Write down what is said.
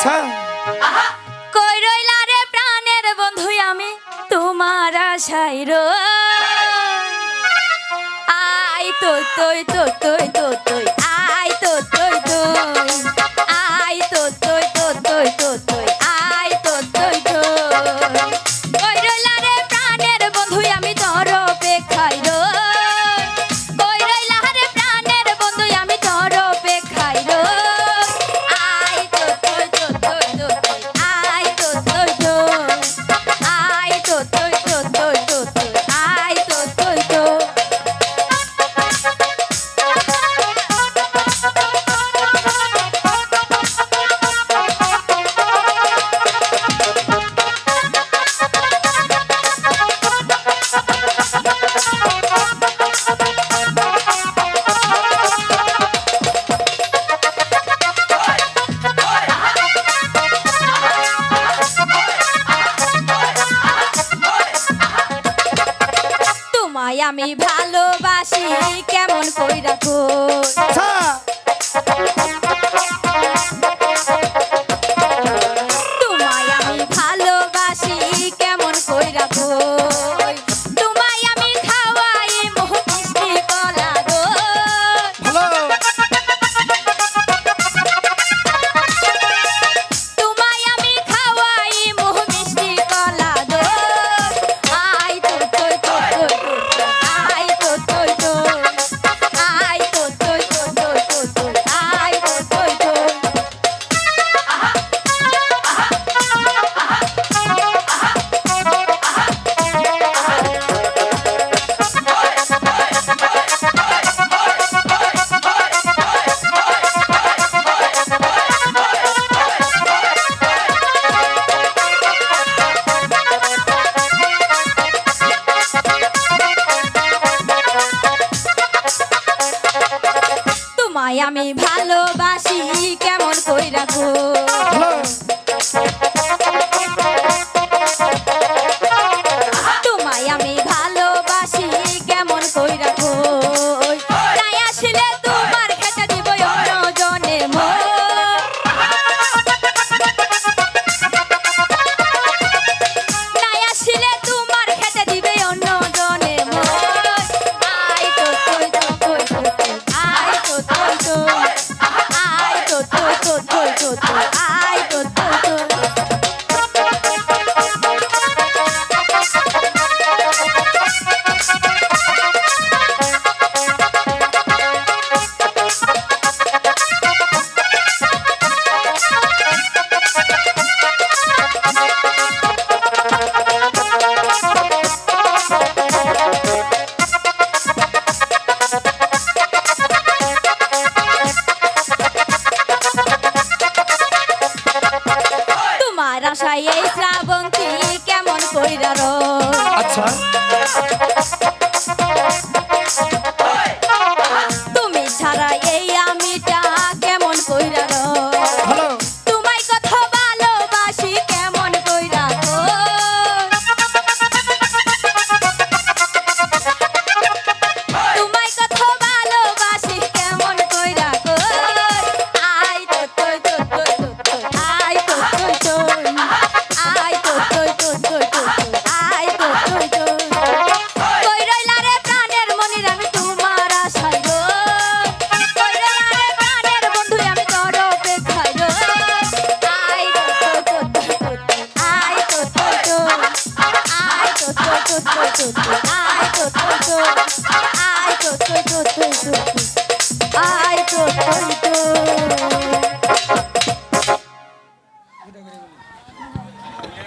আচ্ছা কই রইলা রে প্রাণের বন্ধু আমি তোমার আশায় আই তো তুই তো তুই তো তুই আই তো তুই তুই আই তো তুই তো তুই তো তুই আই তো তুই তুই কই রইলা রে প্রাণের বন্ধু আমি তোর অপেক্ষায় কই রইলা রে প্রাণের বন্ধু আমি তোর অপেক্ষায় আই তো তুই তো তুই তো তুই আই তো তুই তুই আই তো তুই তো তুই তো তুই আই তো তুই তুই তোমায় আমি ভালোবাসি কেমন কইরা কই আচ্ছা তোমায় আমি ভালোবাসি কেমন কইরা কই তোমায় আমি খাওয়াই মোহ মিষ্টি কলা গো ভালো তোমায় আমি খাওয়াই মোহ মিষ্টি কলা গো আই তো তুই তো তুই তো আই তো তুই তো আই তো তুই তো তুই তো আই তো তুই তো তোমায় আমি ভালোবাসি কেমন কইরা গো ভালো তোমায় আমি ভালোবাসি কেমন কইরা গো তাই আসলে তোমার খেতে দিব অন্য জনে তাই আসলে তোমার খেতে দিবে অন্য জনে আই তো তুই তো তুই তো তুই আই তো তুই তো আই তো তুই তো তুই তো তুই আই তো তুই তো তোমার আশায় এই শ্রাবন্তী কেমন কইরা আচ্ছা